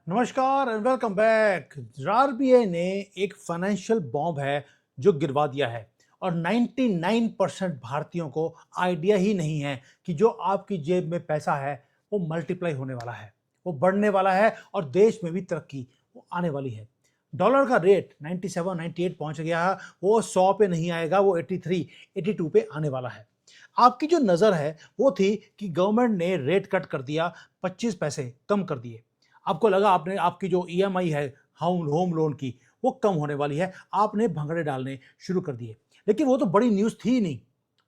नमस्कार and welcome back. RBI ने एक फाइनेंशियल बॉम्ब है जो गिरवा दिया है और 99% भारतीयों को आइडिया ही नहीं है कि जो आपकी जेब में पैसा है वो मल्टीप्लाई होने वाला है, वो बढ़ने वाला है और देश में भी तरक्की वो आने वाली है। डॉलर का रेट 97 98 पहुंच गया है, वो 100 पे नहीं आएगा, वो 83 82 पे आने वाला है। आपकी जो नज़र है वो थी कि गवर्नमेंट ने रेट कट कर दिया, 25 पैसे कम कर दिए। आपको लगा आपने आपकी जो ईएमआई है होम होम लोन की वो कम होने वाली है, आपने भंगड़े डालने शुरू कर दिए। लेकिन वो तो बड़ी न्यूज़ थी ही नहीं,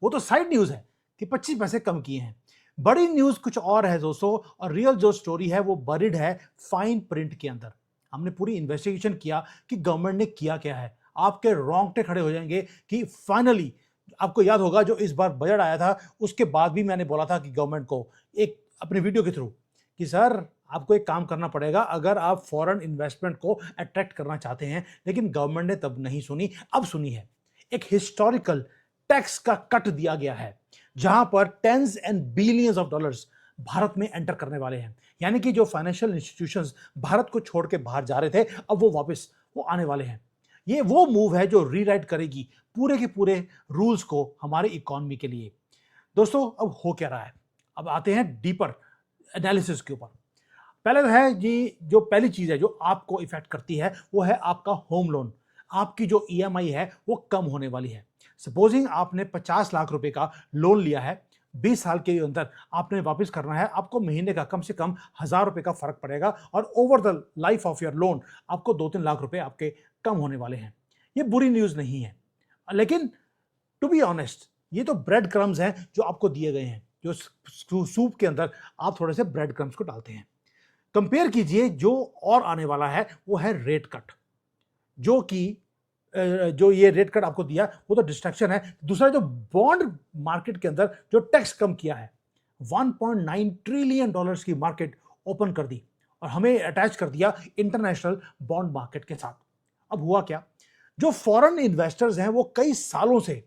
वो तो साइड न्यूज़ है कि 25 पैसे कम किए हैं। बड़ी न्यूज़ कुछ और है दोस्तों, और रियल जो स्टोरी है वो बरीड है फाइन प्रिंट के अंदर। हमने पूरी इन्वेस्टिगेशन किया कि गवर्नमेंट ने किया क्या है। आपके रोंगटे खड़े हो जाएंगे कि फाइनली आपको याद होगा जो इस बार बजट आया था उसके बाद भी मैंने बोला था कि गवर्नमेंट को एक अपने वीडियो के थ्रू कि सर आपको एक काम करना पड़ेगा अगर आप फॉरेन इन्वेस्टमेंट को अट्रैक्ट करना चाहते हैं। लेकिन गवर्नमेंट ने तब नहीं सुनी, अब सुनी है। एक हिस्टोरिकल टैक्स का कट दिया गया है जहां पर tens and billions of dollars Bharat में एंटर करने वाले हैं। यानी कि जो फाइनेंशियल इंस्टीट्यूशंस भारत को छोड़ के बाहर जा रहे थे अब वो वापस वो आने वाले हैं। ये वो मूव है जो रीराइट करेगी पूरे के पूरे रूल्स को हमारे इकोनॉमी के लिए। दोस्तों अब हो क्या रहा है, अब आते हैं डीपर एनालिसिस के ऊपर। पहले तो है जी, जो पहली चीज है जो आपको इफेक्ट करती है वो है आपका होम लोन। आपकी जो ईएमआई है वो कम होने वाली है। सपोजिंग आपने 50 लाख रुपए का लोन लिया है, 20 साल के अंदर आपने वापस करना है, आपको महीने का कम से कम 1,000 रुपए का फर्क पड़ेगा और over the life of your loan आपको 2-3 लाख रुपए आपके कम होने वाले हैं। ये बुरी न्यूज नहीं है, लेकिन टू बी ऑनेस्ट ये तो ब्रेड क्रम्स हैं जो आपको दिए गए हैं, जो सूप के अंदर आप थोड़े से ब्रेड क्रम्स को डालते हैं। कंपेयर कीजिए जो और आने वाला है वो है रेट कट, जो कि जो ये रेट कट आपको दिया वो तो डिस्ट्रैक्शन है। दूसरा जो बॉन्ड मार्केट के अंदर जो टैक्स कम किया है, 1.9 ट्रिलियन डॉलर्स की मार्केट ओपन कर दी और हमें अटैच कर दिया इंटरनेशनल बॉन्ड मार्केट के साथ। अब हुआ क्या, जो फॉरेन इन्वेस्टर्स हैं वो कई सालों से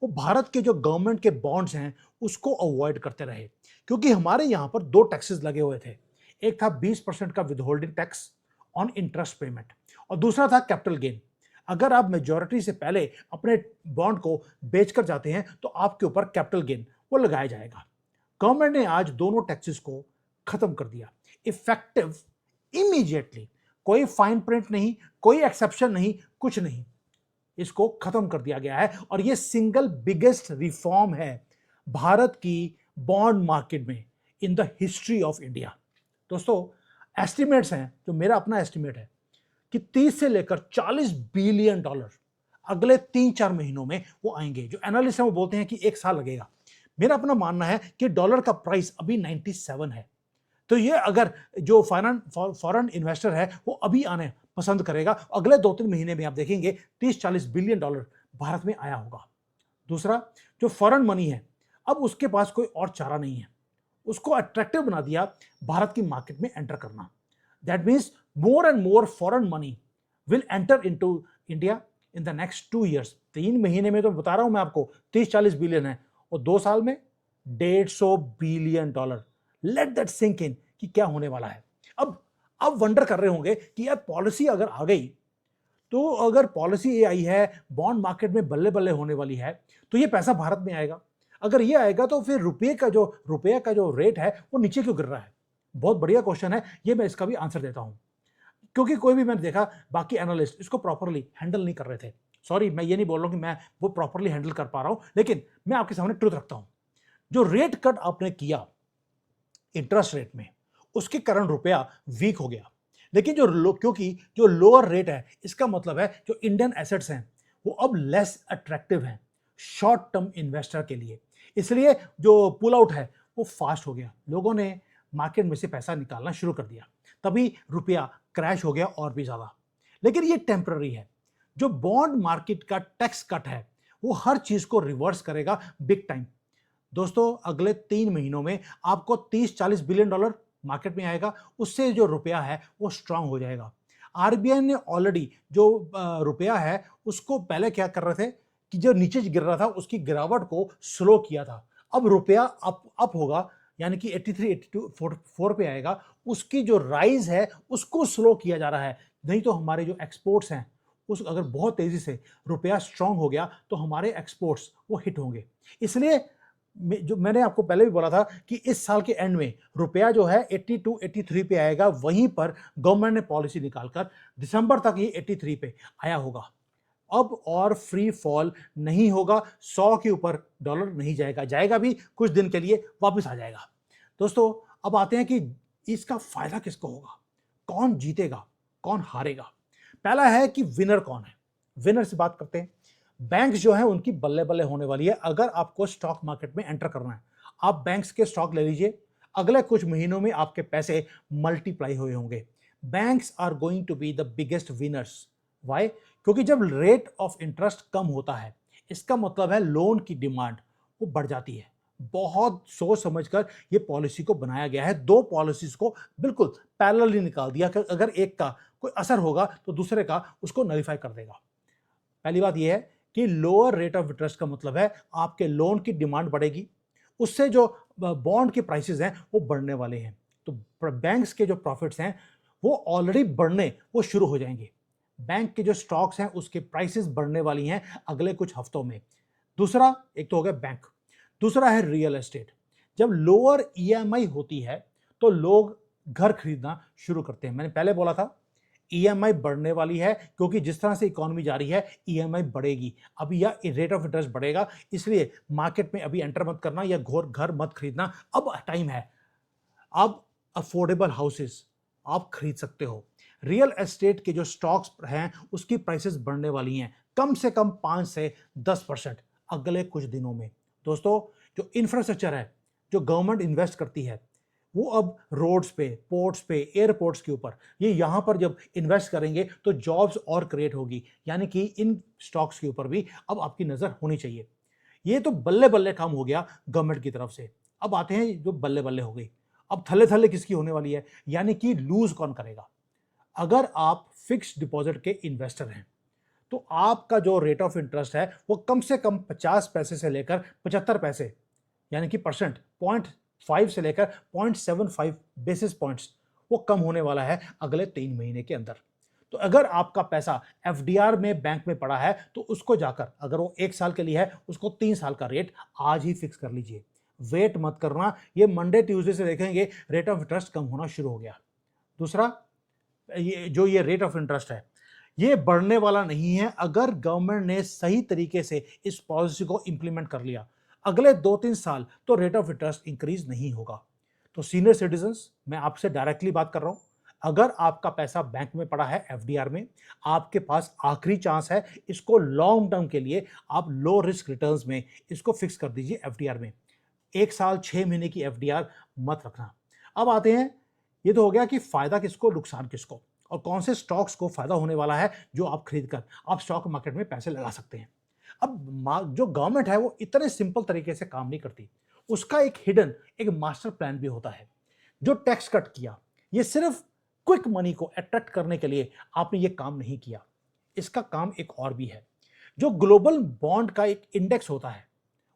वो भारत के जो गवर्नमेंट के बॉन्ड्स हैं उसको अवॉइड करते रहे, क्योंकि हमारे यहां पर दो टैक्सेस लगे हुए थे। एक था 20% का withholding tax on interest payment और दूसरा था कैपिटल गेन। अगर आप मेजॉरिटी से पहले अपने बॉन्ड को बेचकर जाते हैं तो आपके ऊपर कैपिटल गेन वो लगाया जाएगा। गवर्नमेंट ने आज दोनों टैक्सेस को खत्म कर दिया, इफेक्टिव इमीडिएटली। कोई फाइन प्रिंट नहीं, कोई एक्सेप्शन नहीं, कुछ नहीं, इसको खत्म कर दिया गया है और यह सिंगल बिगेस्ट रिफॉर्म है भारत की बॉन्ड मार्केट में in the history of India. दोस्तों एस्टिमेट्स हैं, जो मेरा अपना एस्टिमेट है कि 30 से लेकर 40 बिलियन डॉलर अगले 3-4 महीनों में वो आएंगे। जो एनालिस्ट हैं वो बोलते हैं कि एक साल लगेगा। मेरा अपना मानना है कि डॉलर का प्राइस अभी 97 है, तो ये अगर जो फॉरेन इन्वेस्टर है वो अभी आने पसंद करेगा, अगले 2-3 महीने में आप देखेंगे 30-40 बिलियन डॉलर भारत में आया होगा। दूसरा, जो फॉरेन मनी है अब उसके पास कोई और चारा नहीं है, उसको अट्रैक्टिव बना दिया भारत की मार्केट में एंटर करना। That means more and more foreign money will enter into India in the next 2 years. 3 महीने में तो बता रहा हूं मैं आपको 30-40 बिलियन है और 2 साल में 150 billion dollar. Let that sink in कि क्या होने वाला है। अब वंडर कर रहे होंगे कि यार पॉलिसी अगर आ गई, तो अगर पॉलिसी ये आई है बॉन्ड मार्केट में बल्ले बल्ले होने वाली है, तो ये पैसा भारत में आएगा। अगर ये आएगा तो फिर रुपये का जो रेट है वो नीचे क्यों गिर रहा है? बहुत बढ़िया क्वेश्चन है ये, मैं इसका भी आंसर देता हूं। क्योंकि कोई भी मैंने देखा बाकी एनालिस्ट इसको प्रॉपरली हैंडल नहीं कर रहे थे। सॉरी, मैं ये नहीं बोल रहा हूं कि मैं वो प्रॉपरली हैंडल कर पा रहा हूं, लेकिन मैं आपके सामने ट्रुथ रखता हूं। जो रेट कट आपने किया इंटरेस्ट रेट में, उसके कारण रुपया वीक हो गया। लेकिन क्योंकि जो लोअर रेट है इसका मतलब है जो इंडियन एसेट्स हैं वो अब लेस अट्रैक्टिव हैं शॉर्ट टर्म इन्वेस्टर के लिए। इसलिए जो पुल आउट है वो फास्ट हो गया, लोगों ने मार्केट में से पैसा निकालना शुरू कर दिया, तभी रुपया क्रैश हो गया और भी ज्यादा। लेकिन ये टेम्पररी है। जो बॉन्ड मार्केट का टैक्स कट है वो हर चीज को रिवर्स करेगा बिग टाइम। दोस्तों अगले 3 महीनों में आपको 30-40 बिलियन डॉलर मार्केट में आएगा, उससे जो रुपया है वो स्ट्रांग हो जाएगा। आरबीआई ने ऑलरेडी जो रुपया है उसको पहले क्या कर रहे थे कि जो नीचे गिर रहा था उसकी गिरावट को स्लो किया था। अब रुपया अप होगा, यानी कि 83 82 4 पे आएगा, उसकी जो राइज है उसको स्लो किया जा रहा है। नहीं तो हमारे जो एक्सपोर्ट्स हैं उस अगर बहुत तेजी से रुपया स्ट्रांग हो गया तो हमारे एक्सपोर्ट्स वो हिट होंगे। इसलिए जो मैंने आपको पहले भी बोला था कि इस साल के एंड में रुपया जो है 82 83 पे आएगा, वहीं पर गवर्नमेंट ने पॉलिसी निकालकर दिसंबर तक ये 83 पे आया होगा। अब और फ्री फॉल नहीं होगा, 100 के ऊपर डॉलर नहीं जाएगा, जाएगा भी कुछ दिन के लिए वापस आ जाएगा। दोस्तों अब आते हैं कि इसका फायदा किसको होगा, कौन जीतेगा, कौन हारेगा। पहला है कि विनर कौन है। विनर से बात करते हैं। बैंक्स जो है उनकी बल्ले बल्ले होने वाली है। अगर आपको स्टॉक मार्केट में एंटर करना है, आप बैंक्स के स्टॉक ले लीजिए, अगले कुछ महीनों में आपके पैसे मल्टीप्लाई हुए होंगे। Banks are going to be the biggest winners. Why? क्योंकि जब रेट ऑफ इंटरेस्ट कम होता है, इसका मतलब है लोन की डिमांड वो बढ़ जाती है। बहुत सोच समझकर ये पॉलिसी को बनाया गया है। दो पॉलिसीज को बिल्कुल पैरेलली निकाल दिया कि अगर एक का कोई असर होगा तो दूसरे का उसको नलीफाई कर देगा। पहली बात यह है कि लोअर रेट ऑफ इंटरेस्ट का मतलब है आपके लोन की डिमांड बढ़ेगी, उससे जो बॉन्ड के प्राइसेस हैं वो बढ़ने वाले हैं। तो बैंक्स के जो प्रॉफिट्स हैं वो ऑलरेडी बढ़ने वो शुरू हो जाएंगे। बैंक के जो स्टॉक्स हैं उसके प्राइसेस बढ़ने वाली हैं अगले कुछ हफ्तों में। दूसरा, एक तो हो गया बैंक, दूसरा है रियल एस्टेट। जब लोअर ईएमआई होती है तो लोग घर खरीदना शुरू करते हैं। मैंने पहले बोला था ईएमआई बढ़ने वाली है क्योंकि जिस तरह से इकोनॉमी जा रही है ईएमआई बढ़ेगी, अभी या रेट ऑफ इंटरेस्ट बढ़ेगा, इसलिए मार्केट में अभी एंटर मत करना या घर मत खरीदना, अब टाइम है। अब अफोर्डेबल हाउसेस आप खरीद सकते हो। रियल एस्टेट के जो स्टॉक्स हैं उसकी प्राइसेस बढ़ने वाली हैं कम से कम 5 से 10% अगले कुछ दिनों में। दोस्तों जो इंफ्रास्ट्रक्चर है, जो गवर्नमेंट इन्वेस्ट करती है, वो अब रोड्स पे, पोर्ट्स पे, एयरपोर्ट्स के ऊपर, ये यहां पर जब इन्वेस्ट करेंगे तो जॉब्स और क्रिएट होगी। यानी कि इन स्टॉक्स के ऊपर भी अब आपकी नजर होनी चाहिए। ये तो बल्ले बल्ले काम हो गया गवर्नमेंट की तरफ से। अब आते हैं जो बल्ले बल्ले हो गई, अब थल्ले थल्ले किसकी होने वाली है, यानी कि लूज कौन करेगा। अगर आप फिक्स्ड डिपॉजिट के इन्वेस्टर हैं तो आपका जो रेट ऑफ इंटरेस्ट है वो कम से कम 50 पैसे से लेकर 75 पैसे यानी कि परसेंट, 0.5 से लेकर 0.75 बेसिस पॉइंट्स वो कम होने वाला है अगले 3 महीने के अंदर। तो अगर आपका पैसा एफडीआर में बैंक में पड़ा है तो उसको जाकर, अगर वो 1 साल के लिए है, उसको 3 साल का रेट आज ही फिक्स कर लीजिए। वेट मत करना, ये मंडे ट्यूसडे से देखेंगे रेट ऑफ इंटरेस्ट कम होना शुरू हो गया। दूसरा, ये रेट ऑफ इंटरेस्ट है ये बढ़ने वाला नहीं है अगर गवर्नमेंट ने सही तरीके से इस पॉलिसी को इंप्लीमेंट कर लिया। अगले 2-3 साल तो रेट ऑफ इंटरेस्ट इंक्रीज नहीं होगा। तो सीनियर सिटीजन्स, मैं आपसे डायरेक्टली बात कर रहा हूं, अगर आपका पैसा बैंक में पड़ा है एफडीआर में, आपके पास आखिरी चांस है, इसको लॉन्ग टर्म के लिए आप लो रिस्क रिटर्न्स में इसको फिक्स कर दीजिए एफडीआर में। 1 साल 6 महीने की एफडीआर मत रखना। अब आते हैं, ये तो हो गया कि फायदा किसको, नुकसान किसको, और कौन से स्टॉक्स को फायदा होने वाला है जो आप खरीदकर आप स्टॉक मार्केट में पैसे लगा सकते हैं। अब जो गवर्नमेंट है वो इतने सिंपल तरीके से काम नहीं करती, उसका एक हिडन, एक मास्टर प्लान भी होता है। जो टैक्स कट किया, ये सिर्फ क्विक मनी को अट्रैक्ट करने के लिए आपने ये काम नहीं किया, इसका काम एक और भी है। जो ग्लोबल बॉन्ड का एक इंडेक्स होता है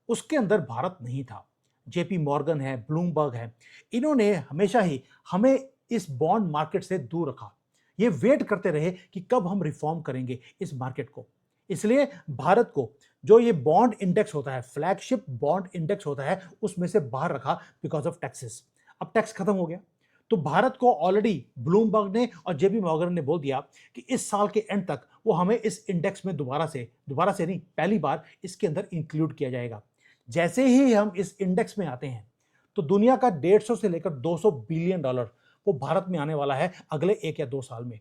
उसके अंदर भारत नहीं था। जेपी मॉर्गन है, ब्लूमबर्ग है, इन्होंने हमेशा ही हमें इस बॉन्ड मार्केट से दूर रखा। ये वेट करते रहे कि कब हम रिफॉर्म करेंगे इस मार्केट को। इसलिए भारत को जो ये बॉन्ड इंडेक्स होता है, फ्लैगशिप बॉन्ड इंडेक्स होता है, उसमें से बाहर रखा बिकॉज ऑफ टैक्सेस। अब टैक्स खत्म हो गया तो भारत को ऑलरेडी ब्लूमबर्ग ने और जेपी मॉर्गन ने बोल दिया कि इस साल के एंड तक वो हमें इस इंडेक्स में दोबारा से नहीं, पहली बार इसके अंदर इंक्लूड किया जाएगा। जैसे ही हम इस इंडेक्स में आते हैं तो दुनिया का 150 से लेकर 200 बिलियन डॉलर वो भारत में आने वाला है अगले 1 या 2 साल में।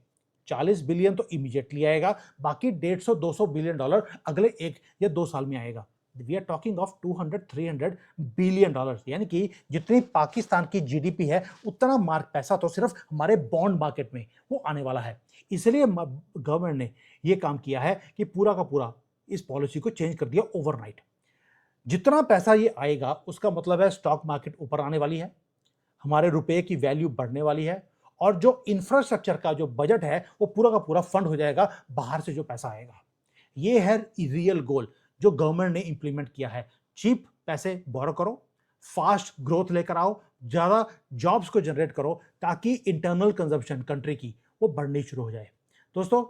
40 बिलियन तो इमीडिएटली आएगा, बाकी 150-200 बिलियन डॉलर अगले 1 या 2 साल में आएगा। We are talking of 200-300 billion dollar, यानी कि जितनी पाकिस्तान की जीडीपी है उतना मार्क पैसा तो सिर्फ हमारे बॉन्ड मार्केट में वो आने वाला है। इसलिए गवर्नमेंट ने ये काम किया है कि पूरा का पूरा इस पॉलिसी को चेंज कर दिया ओवरनाइट। जितना पैसा ये आएगा उसका मतलब है स्टॉक मार्केट ऊपर आने वाली है, हमारे रुपए की वैल्यू बढ़ने वाली है, और जो इंफ्रास्ट्रक्चर का जो बजट है वो पूरा का पूरा फंड हो जाएगा बाहर से जो पैसा आएगा। ये है रियल गोल जो गवर्नमेंट ने इंप्लीमेंट किया है। चीप पैसे बोरो करो, फास्ट ग्रोथ लेकर आओ, ज़्यादा जॉब्स को जनरेट करो ताकि इंटरनल कंजप्शन कंट्री की वो बढ़नी शुरू हो जाए। दोस्तों,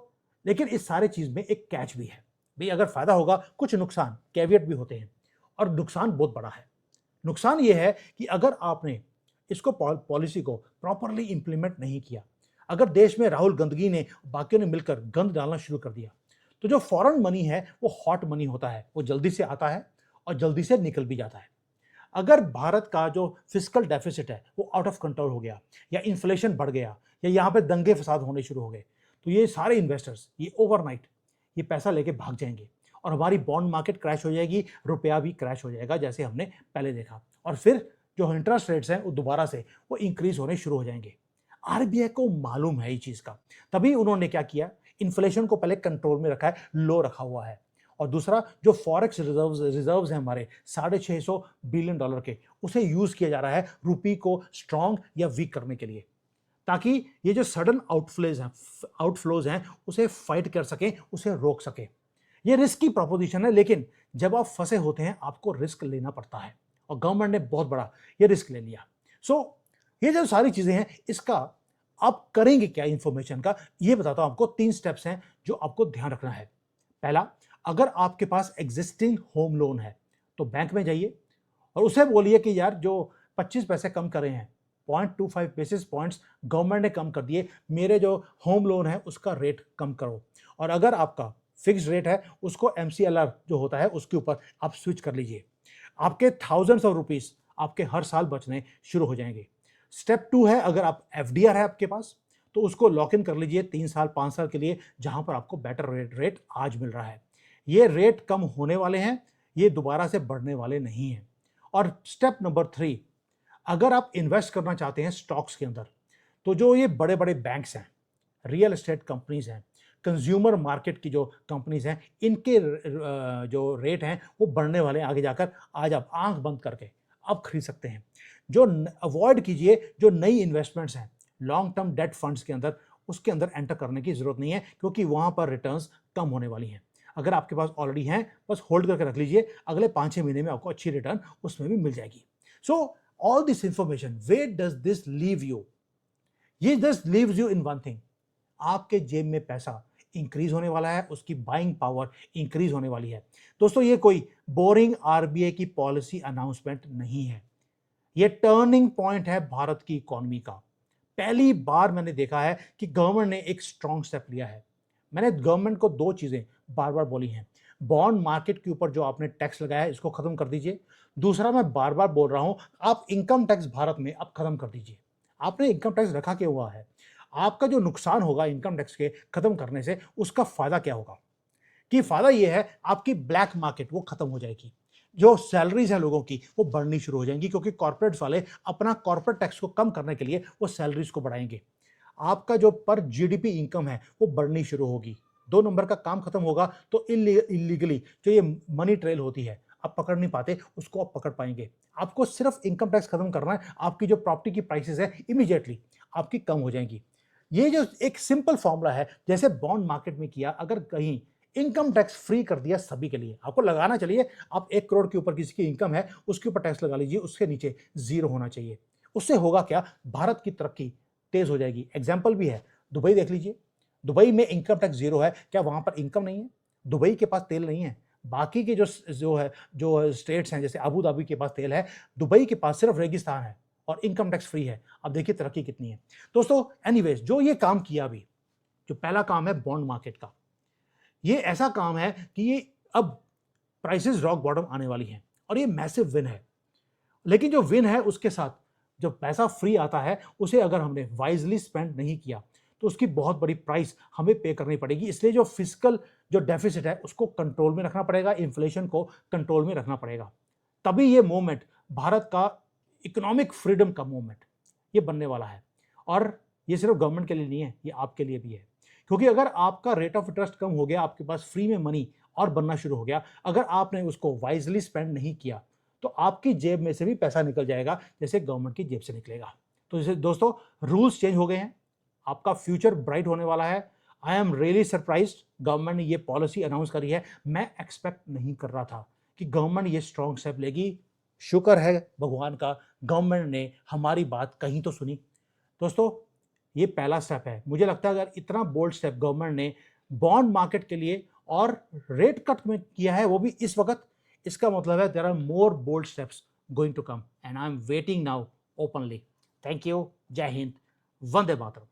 लेकिन इस सारे चीज़ में एक कैच भी है। भाई अगर फ़ायदा होगा, कुछ नुकसान, कैवियट भी होते हैं और नुकसान बहुत बड़ा है। नुकसान ये है कि अगर आपने इसको पॉलिसी को प्रॉपरली इंप्लीमेंट नहीं किया, अगर देश में राहुल गंदगी ने बाकियों ने मिलकर गंद डालना शुरू कर दिया, तो जो फॉरेन मनी है वो हॉट मनी होता है, वो जल्दी से आता है और जल्दी से निकल भी जाता है। अगर भारत का जो फिस्कल डेफिसिट है वो आउट ऑफ कंट्रोल हो गया, या इन्फ्लेशन बढ़ गया, या यहाँ पे दंगे फसाद होने शुरू हो गए, तो ये सारे इन्वेस्टर्स ये ओवरनाइट ये पैसा लेके भाग जाएंगे और हमारी बॉन्ड मार्केट क्रैश हो जाएगी, रुपया भी क्रैश हो जाएगा जैसे हमने पहले देखा, और फिर जो इंटरेस्ट रेट्स हैं वो दोबारा से वो इंक्रीज होने शुरू हो जाएंगे। आरबीआई को मालूम है ये चीज़ का, तभी उन्होंने क्या किया, इन्फ्लेशन को पहले कंट्रोल में रखा है, लो रखा हुआ है। और दूसरा, जो फॉरेक्स रिजर्व्स हैं हमारे $650 बिलियन के, उसे यूज किया जा रहा है रूपी को स्ट्रांग या वीक करने के लिए, ताकि ये जो सडन आउटफ्लोज हैं उसे फाइट कर सकें, उसे रोक सकें। ये रिस्क की प्रोपोजिशन है, लेकिन जब आप फंसे होते हैं आपको रिस्क लेना पड़ता है, और गवर्नमेंट ने बहुत बड़ा ये रिस्क ले लिया। ये जो सारी चीजें हैं, इसका आप करेंगे क्या इंफॉर्मेशन का, ये बताता हूं आपको। 3 स्टेप्स हैं जो आपको ध्यान रखना है। पहला, अगर आपके पास एग्जिस्टिंग होम लोन है तो बैंक में जाइए और उसे बोलिए कि यार जो 25 पैसे कम करे हैं, 0.25 बेसिस पॉइंट्स गवर्नमेंट ने कम कर दिए, मेरे जो होम लोन है उसका रेट कम करो। और अगर आपका फिक्स्ड रेट है उसको MCLR जो होता है उसके ऊपर आप स्विच कर लीजिए। आपके थाउजेंड्स ऑफ रुपीस आपके हर साल बचने शुरू हो जाएंगे। स्टेप 2 है, अगर आप FDR है आपके पास तो उसको लॉक इन कर लीजिए 3 साल 5 साल के लिए, जहां पर आपको बेटर रेट आज मिल रहा है। ये रेट कम होने वाले हैं, ये दोबारा से बढ़ने वाले नहीं हैं। और स्टेप नंबर 3, अगर आप इन्वेस्ट करना चाहते हैं स्टॉक्स के अंदर, तो जो ये बड़े बड़े बैंक्स हैं, रियल एस्टेट कंपनीज हैं, कंज्यूमर मार्केट की जो कंपनीज हैं, इनके जो रेट हैं वो बढ़ने वाले हैं आगे जाकर। आज आप आंख बंद करके आप खरीद सकते हैं। जो अवॉइड कीजिए, जो नई इन्वेस्टमेंट्स हैं लॉन्ग टर्म डेट फंड्स के अंदर, उसके अंदर एंटर करने की जरूरत नहीं है, क्योंकि वहां पर रिटर्न्स कम होने वाली हैं। अगर आपके पास ऑलरेडी हैं, बस होल्ड करके रख लीजिए, अगले 5-6 महीने में आपको अच्छी रिटर्न उसमें भी मिल जाएगी। So all this information, where does this leave you? ये just leaves you in one thing, आपके जेब में पैसा इंक्रीज होने वाला है, उसकी बाइंग पावर इंक्रीज होने वाली है। दोस्तों, ये कोई बोरिंग आरबीआई की पॉलिसी अनाउंसमेंट नहीं है, ये टर्निंग पॉइंट है भारत की इकोनॉमी का। पहली बार मैंने देखा है कि गवर्नमेंट ने एक स्ट्रॉन्ग स्टेप लिया है। मैंने गवर्नमेंट को 2 चीजें बार बार बोली हैं। बॉन्ड मार्केट के ऊपर जो आपने टैक्स लगाया है इसको खत्म कर दीजिए। दूसरा, मैं बार बार बोल रहा हूं, आप इनकम टैक्स भारत में अब खत्म कर दीजिए। आपने इनकम टैक्स रखा क्यों हुआ है? आपका जो नुकसान होगा इनकम टैक्स के खत्म करने से, उसका फायदा क्या होगा? कि फायदा यह है, आपकी ब्लैक मार्केट वो खत्म हो जाएगी, जो सैलरीज है लोगों की वो बढ़नी शुरू हो जाएंगी, क्योंकि कॉर्पोरेट्स वाले अपना कॉर्पोरेट टैक्स को कम करने के लिए वो सैलरीज को बढ़ाएंगे। आपका जो पर जीडीपी इनकम है वो बढ़नी शुरू होगी। 2 नंबर का काम खत्म होगा, तो इलीगली जो ये मनी ट्रेल होती है आप पकड़ नहीं पाते, उसको आप पकड़ पाएंगे। आपको सिर्फ इनकम टैक्स खत्म करना है, आपकी जो प्रॉपर्टी की प्राइसेस है इमीडिएटली आपकी कम हो जाएंगी। ये जो एक सिंपल फॉर्मूला है, जैसे बॉन्ड मार्केट में किया, अगर कहीं इनकम टैक्स फ्री कर दिया सभी के लिए, आपको लगाना चाहिए, आप 1 करोड़ के ऊपर किसी की इनकम है उसके ऊपर टैक्स लगा लीजिए, उसके नीचे 0 होना चाहिए। उससे होगा क्या, भारत की तरक्की तेज हो जाएगी। एग्जाम्पल भी है, दुबई देख लीजिए, दुबई में इनकम टैक्स 0 है, क्या वहां पर इनकम नहीं है? दुबई के पास तेल नहीं है, बाकी के जो स्टेट्स हैं, जैसे अबू धाबी के पास तेल है, दुबई के पास सिर्फ रेगिस्तान है और इनकम टैक्स फ्री है। अब देखिए तरक्की कितनी है। दोस्तों, एनीवेज, जो ये काम किया अभी, जो पहला काम है बॉन्ड मार्केट का, ये ऐसा काम है कि ये अब प्राइसेस रॉक बॉटम आने वाली हैं और ये मैसिव विन है। लेकिन जो विन है उसके साथ जो पैसा फ्री आता है, उसे अगर हमने वाइजली स्पेंड नहीं किया तो उसकी बहुत बड़ी प्राइस हमें पे करनी पड़ेगी। इसलिए जो फिस्कल जो डेफिसिट है उसको कंट्रोल में रखना पड़ेगा, इन्फ्लेशन को कंट्रोल में रखना पड़ेगा। तभी ये मूवमेंट भारत का इकोनॉमिक फ्रीडम का मूवमेंट ये बनने वाला है। और ये सिर्फ गवर्नमेंट के लिए नहीं है, ये आपके लिए भी है। क्योंकि अगर आपका रेट ऑफ इंटरेस्ट कम हो गया, आपके पास फ्री में मनी और बनना शुरू हो गया, अगर आपने उसको वाइजली स्पेंड नहीं किया तो आपकी जेब में से भी पैसा निकल जाएगा, जैसे गवर्नमेंट की जेब से निकलेगा। तो जैसे दोस्तों, रूल्स चेंज हो गए हैं, आपका फ्यूचर ब्राइट होने वाला है। I am really surprised, government ने ये पॉलिसी अनाउंस करी है। मैं एक्सपेक्ट नहीं कर रहा था कि गवर्नमेंट ये स्ट्रॉन्ग स्टेप लेगी। शुक्र है भगवान का, गवर्नमेंट ने हमारी बात कहीं तो सुनी। दोस्तों, ये पहला स्टेप है। मुझे लगता है अगर इतना बोल्ड स्टेप गवर्नमेंट ने बॉन्ड मार्केट के लिए और रेट कट में किया है, वो भी इस वक्त, इसका मतलब है there are more bold steps going to come and I am waiting now openly. Thank you. जय हिंद। वंदे मातरम।